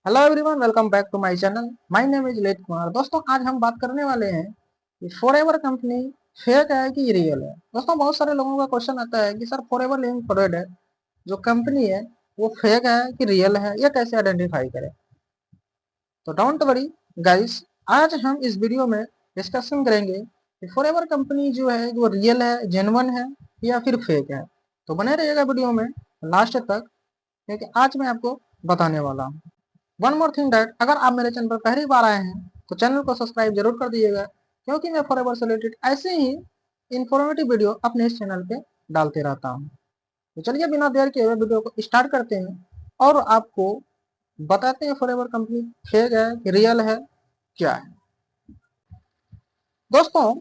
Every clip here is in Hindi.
Hello everyone, welcome back to my channel. My name is लेट कुमार। दोस्तों, आज हम बात करने वाले हैं कि फॉरएवर कंपनी फेक है कि रियल है। दोस्तों, बहुत सारे लोगों का क्वेश्चन आता है कि सर फॉरएवर लिविंग प्रोडक्ट जो कंपनी है वो फेक है कि रियल है, ये कैसे आइडेंटिफाई करें। तो डोंट वरी गाइस, आज हम इस वीडियो में डिस्कशन करेंगे कि फॉरएवर कंपनी जो है वो रियल है, जेन्युइन है या फिर फेक है। तो बने रहिएगा वीडियो में लास्ट तक, क्योंकि आज मैं आपको बताने वाला हूँ। वन मोर थिंग दैट, अगर आप मेरे चैनल पर पहली बार आए हैं तो चैनल को सब्सक्राइब जरूर कर दीजिएगा, क्योंकि मैं फॉरएवर से रिलेटेड ऐसे ही इंफॉर्मेटिव वीडियो अपने इस चैनल पे डालते रहता हूँ। तो चलिए बिना देर के हुए वीडियो को स्टार्ट करते हैं और आपको बताते हैं फॉरएवर कंपनी फेक है कि रियल है, क्या है। दोस्तों,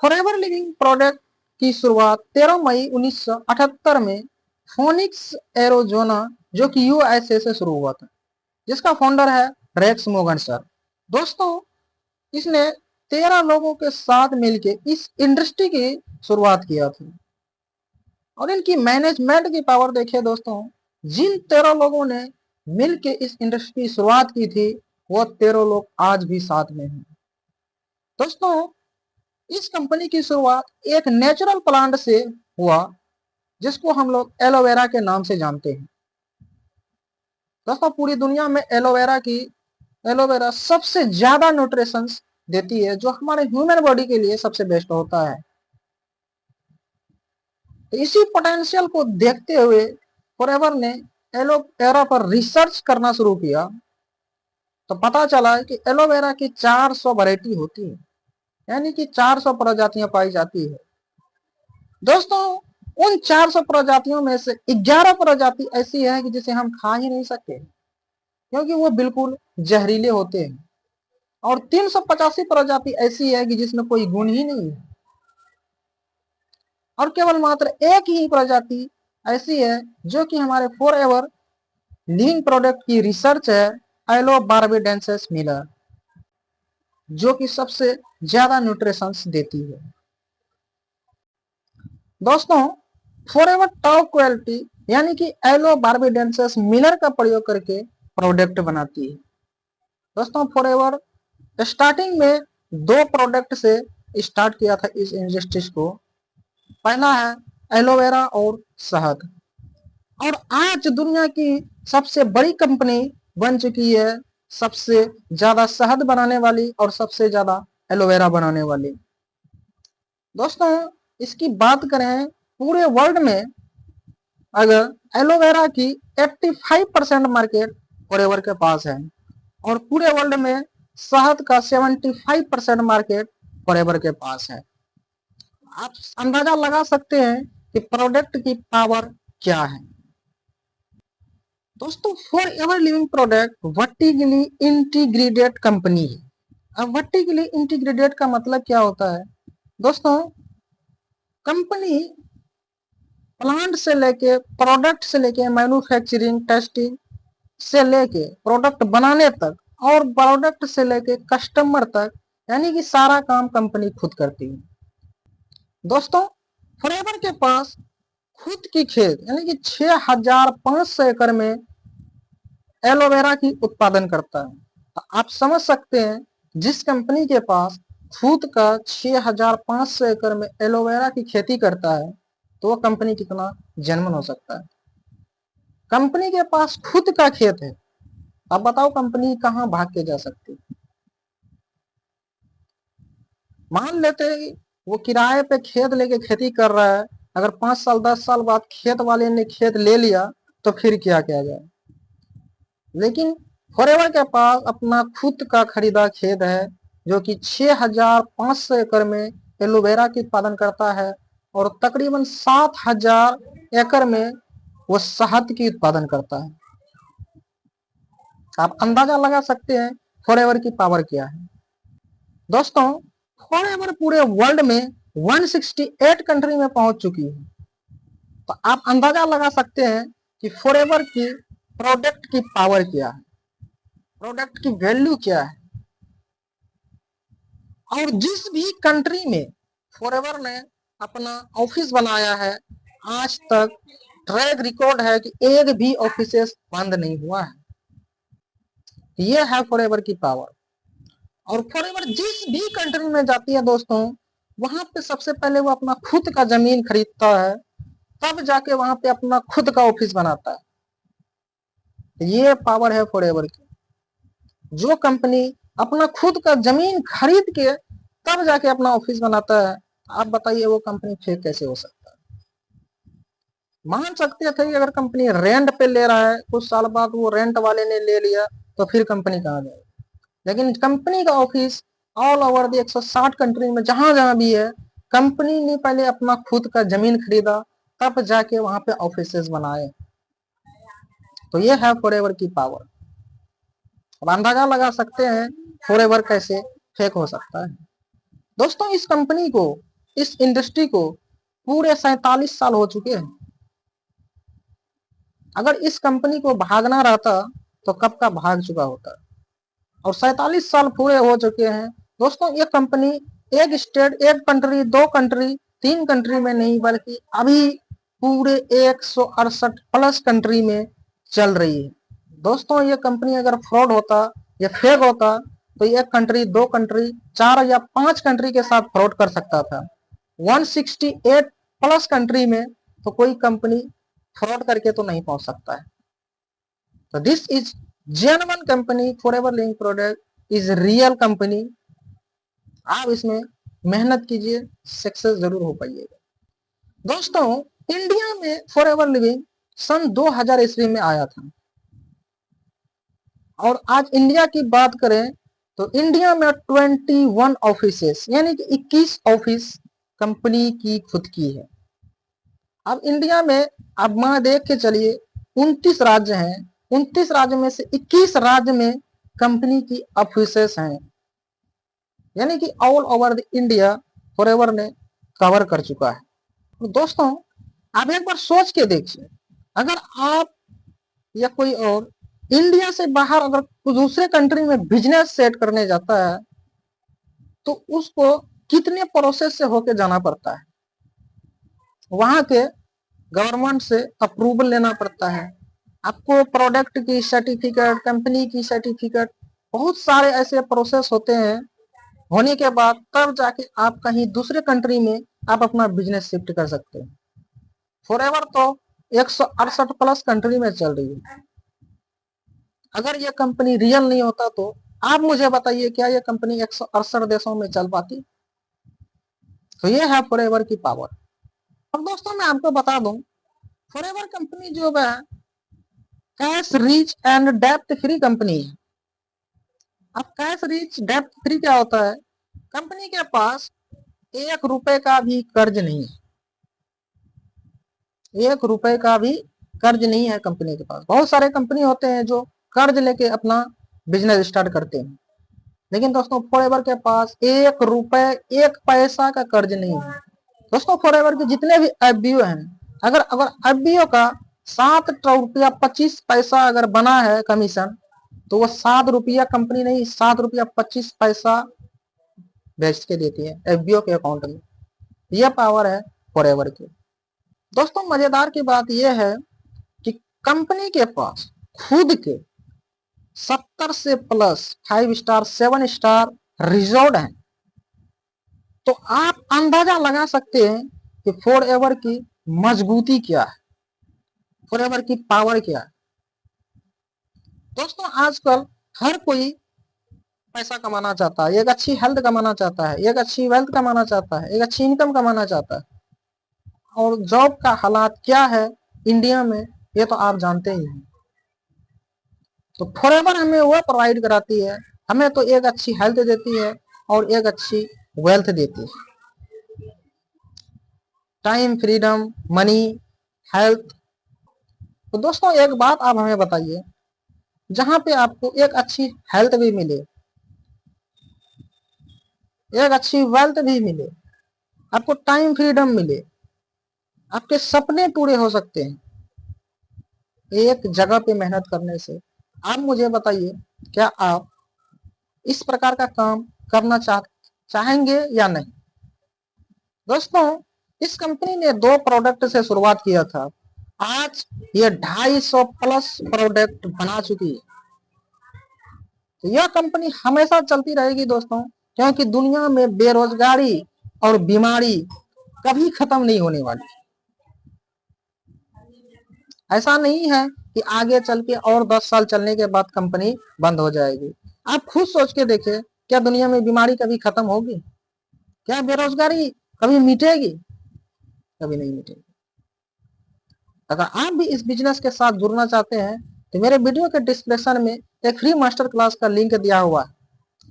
फॉरएवर लिविंग प्रोडक्ट की शुरुआत 13 मई 1978 में फोनिक्स एरोजोना, जो कि यूएसए से शुरू हुआ था, जिसका फाउंडर है रेक्स मोगन सर। दोस्तों, इसने 13 लोगों के साथ मिलकर इस इंडस्ट्री की शुरुआत किया था और इनकी मैनेजमेंट की पावर देखिए दोस्तों। जिन 13 लोगों ने मिलकर इस इंडस्ट्री की शुरुआत की थी, वो 13 लोग आज भी साथ में हैं। दोस्तों, इस कंपनी की शुरुआत एक नेचुरल प्लांट से हुआ, जिसको हम लोग एलोवेरा के नाम से जानते हैं। दोस्तों, पूरी दुनिया में एलोवेरा सबसे ज्यादा न्यूट्रिशंस देती है, जो हमारे ह्यूमन बॉडी के लिए सबसे बेस्ट होता है। तो इसी पोटेंशियल को देखते हुए फॉरएवर ने एलोवेरा पर रिसर्च करना शुरू किया। तो पता चला कि एलोवेरा की 400 वैरायटी होती है, यानी कि 400 प्रजातियां पाई जाती है। दोस्तों, उन 400 प्रजातियों में से 11 प्रजाति ऐसी है कि जिसे हम खा ही नहीं सकते, क्योंकि वो बिल्कुल जहरीले होते हैं। और 385 प्रजाति ऐसी है कि जिसमें कोई गुण ही नहीं है। और केवल मात्र एक ही प्रजाति ऐसी है जो कि हमारे फॉरएवर लिविंग प्रोडक्ट की रिसर्च है, एलोबार्बिडेंसिस मिलर, जो कि सबसे ज्यादा न्यूट्रिशंस देती है। दोस्तों, फॉरएवर टॉप क्वालिटी यानी कि एलोबार्बिडेंसिस मिलर का प्रयोग करके प्रोडक्ट बनाती है। दोस्तों, फॉरएवर स्टार्टिंग में 2 प्रोडक्ट से स्टार्ट किया था इस इंडस्ट्रीज को। पहला है एलोवेरा और शहद, और आज दुनिया की सबसे बड़ी कंपनी बन चुकी है, सबसे ज्यादा शहद बनाने वाली और सबसे ज्यादा एलोवेरा बनाने वाली। दोस्तों, इसकी बात करें पूरे वर्ल्ड में, अगर एलोवेरा की 85% मार्केट फॉरएवर के पास है और पूरे वर्ल्ड में शहद का 75% मार्केट फॉरएवर के पास है। आप अंदाजा लगा सकते हैं कि प्रोडक्ट की पावर क्या है। दोस्तों, forever living product vertically integrated company है। अब वर्टिकली इंटीग्रेटेड का मतलब क्या होता है। दोस्तों, कंपनी प्लांट से लेके प्रोडक्ट से लेके मैन्युफैक्चरिंग, टेस्टिंग से लेके प्रोडक्ट बनाने तक और प्रोडक्ट से लेके कस्टमर तक, यानी कि सारा काम कंपनी खुद करती है। दोस्तों, फॉरएवर के पास खुद की खेत यानी कि 6500 एकड़ में एलोवेरा की उत्पादन करता है। तो आप समझ सकते हैं, जिस कंपनी के पास खुद का 6500 एकड़ में एलोवेरा की खेती करता है, तो वो कंपनी कितना जेन्युइन हो सकता है। कंपनी के पास खुद का खेत है, अब बताओ कंपनी कहां भाग के जा सकती है। मान लेते हैं वो किराए पे खेत लेके खेती कर रहा है, अगर 5 साल 10 साल बाद खेत वाले ने खेत ले लिया तो फिर क्या किया जाए। लेकिन फॉरएवर के पास अपना खुद का खरीदा खेत है, जो कि 6500 एकड़ में एलोवेरा की उत्पादन करता है और तकरीबन 7000 एकड़ में वो शहद की उत्पादन करता है। आप अंदाजा लगा सकते हैं फॉरएवर की पावर क्या है। दोस्तों, फॉरएवर पूरे वर्ल्ड में 168 कंट्री में पहुंच चुकी है। तो आप अंदाजा लगा सकते हैं कि फॉरएवर की प्रोडक्ट की पावर क्या है, प्रोडक्ट की वैल्यू क्या है। और जिस भी कंट्री में फॉरएवर ने अपना ऑफिस बनाया है, आज तक ट्रैक रिकॉर्ड है कि एक भी ऑफिस बंद नहीं हुआ है। ये है फॉरएवर की पावर। और फॉरएवर जिस भी कंट्री में जाती है दोस्तों, वहां पे सबसे पहले वो अपना खुद का जमीन खरीदता है, तब जाके वहां पे अपना खुद का ऑफिस बनाता है। ये पावर है फॉरएवर की। जो कंपनी अपना खुद का जमीन खरीद के तब जाके अपना ऑफिस बनाता है, आप बताइए वो कंपनी फेक कैसे हो सकता है। मान सकते थे कि अगर कंपनी रेंट पे ले रहा है, कुछ साल बाद वो रेंट वाले ने ले लिया, तो फिर कंपनी कहाँ जाएगी। लेकिन कंपनी का office all over the 160 country में जहां जहां भी है, कंपनी ने पहले अपना खुद का जमीन खरीदा, तब जाके वहां पे ऑफिसेस बनाए। तो ये है फॉरएवर की पावर। अब अंदाजा लगा सकते हैं फॉरएवर कैसे फेक हो सकता है। दोस्तों इस कंपनी को, इस इंडस्ट्री को पूरे 47 साल हो चुके हैं। अगर इस कंपनी को भागना रहता तो कब का भाग चुका होता। और 47 साल पूरे हो चुके हैं दोस्तों। ये कंपनी एक स्टेट, एक कंट्री, 2 कंट्री, 3 कंट्री में नहीं, बल्कि अभी पूरे 168 प्लस कंट्री में चल रही है। दोस्तों ये कंपनी अगर फ्रॉड होता या फेक होता तो एक कंट्री, 2 कंट्री, 4 या 5 कंट्री के साथ फ्रॉड कर सकता था। 168 प्लस कंट्री में तो कोई कंपनी फ्रॉड करके तो नहीं पहुंच सकता है। तो this is genuine company, forever living product is real company. आप इसमें मेहनत कीजिए, सक्सेस जरूर हो पाइएगा। दोस्तों इंडिया में फॉरएवर लिविंग सन 2000 ईस्वी में आया था। और आज इंडिया की बात करें तो इंडिया में 21 ऑफिसेस, यानी कि 21 ऑफिस कंपनी की खुद की है। अब इंडिया में आप मान देख के चलिए 29 राज्य हैं, 29 राज्य में से 21 राज्य में कंपनी की ऑफिसेस हैं, यानी कि all over the India forever ने कवर कर चुका है। तो दोस्तों आप एक बार सोच के देखिए, अगर आप या कोई और इंडिया से बाहर अगर दूसरे कंट्री में बिजनेस सेट करने जाता है तो उसको कितने प्रोसेस से होके जाना पड़ता है। वहां के गवर्नमेंट से अप्रूवल लेना पड़ता है, आपको प्रोडक्ट की सर्टिफिकेट, कंपनी की सर्टिफिकेट, बहुत सारे ऐसे प्रोसेस होते हैं। होने के बाद तब जाके आप कहीं दूसरे कंट्री में आप अपना बिजनेस शिफ्ट कर सकते हैं। फॉरएवर तो 168 प्लस कंट्री में चल रही है। अगर ये कंपनी रियल नहीं होता तो आप मुझे बताइए क्या ये कंपनी 168 देशों में चल पाती। तो ये है फॉरएवर की पावर। अब दोस्तों मैं आपको बता दूं, फॉरएवर कंपनी जो है cash rich and depth free company है। अब कैश रिच डेप्थ फ्री क्या होता है? कंपनी के पास 1 रुपए का भी कर्ज नहीं है, 1 रुपए का भी कर्ज नहीं है कंपनी के पास। बहुत सारे कंपनी होते हैं जो कर्ज लेके अपना बिजनेस स्टार्ट करते हैं, लेकिन दोस्तों फॉरएवर के पास 1 रुपए, 1 पैसा का कर्ज नहीं है। दोस्तों फॉरएवर के जितने भी एफबीओ हैं, अगर अगर एफबीओ का 7 रुपया 25 पैसा अगर बना है कमीशन, तो वो 7 रुपया कंपनी नहीं, 7 रुपया 25 पैसा भेज के देती है एफबीओ के अकाउंट में। यह पावर है फॉरएवर की। दोस्तों मजेदार की बात यह है कि कंपनी के पास खुद के 70 से प्लस 5 स्टार, 7 स्टार रिजॉर्ट हैं। तो आप अंदाजा लगा सकते हैं कि फॉरएवर की मजबूती क्या है, फॉरएवर की पावर क्या है। दोस्तों आजकल हर कोई पैसा कमाना चाहता है, एक अच्छी हेल्थ कमाना चाहता है, एक अच्छी वेल्थ कमाना चाहता है, एक अच्छी इनकम कमाना चाहता है। और जॉब का हालात क्या है इंडिया में ये तो आप जानते ही हैं। तो फॉरएवर हमें वो प्रोवाइड कराती है, हमें तो एक अच्छी हेल्थ देती है और एक अच्छी वेल्थ देती है। Time, freedom, money, health. तो दोस्तों एक बात आप हमें बताइए, जहां पे आपको एक अच्छी हेल्थ भी मिले, एक अच्छी वेल्थ भी मिले, आपको टाइम फ्रीडम मिले, आपके सपने पूरे हो सकते हैं एक जगह पे मेहनत करने से। आप मुझे बताइए क्या आप इस प्रकार का काम करना चाहेंगे या नहीं। दोस्तों इस कंपनी ने 2 प्रोडक्ट से शुरुआत किया था, आज ये 250 प्लस प्रोडक्ट बना चुकी है। तो यह कंपनी हमेशा चलती रहेगी दोस्तों, क्योंकि दुनिया में बेरोजगारी और बीमारी कभी खत्म नहीं होने वाली। ऐसा नहीं है कि आगे चल के और 10 साल चलने के बाद कंपनी बंद हो जाएगी। आप खुद सोच के देखिए, क्या दुनिया में बीमारी कभी खत्म होगी? क्या बेरोजगारी कभी मिटेगी? कभी नहीं मिटेगी। अगर आप भी इस बिजनेस के साथ जुड़ना चाहते हैं तो मेरे वीडियो के डिस्क्रिप्शन में एक फ्री मास्टर क्लास का लिंक दिया हुआ है,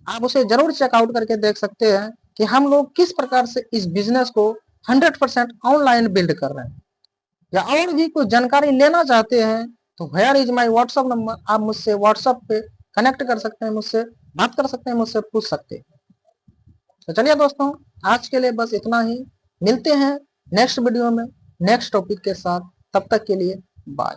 आप उसे जरूर चेकआउट करके देख सकते हैं कि हम लोग किस प्रकार से इस बिजनेस को 100% ऑनलाइन बिल्ड कर रहे हैं। या और भी कुछ जानकारी लेना चाहते हैं तो where is my WhatsApp number, आप मुझसे व्हाट्सअप पे कनेक्ट कर सकते हैं, मुझसे बात कर सकते हैं, मुझसे पूछ सकते हैं। तो चलिए दोस्तों, आज के लिए बस इतना ही। मिलते हैं नेक्स्ट वीडियो में नेक्स्ट टॉपिक के साथ। तब तक के लिए बाय।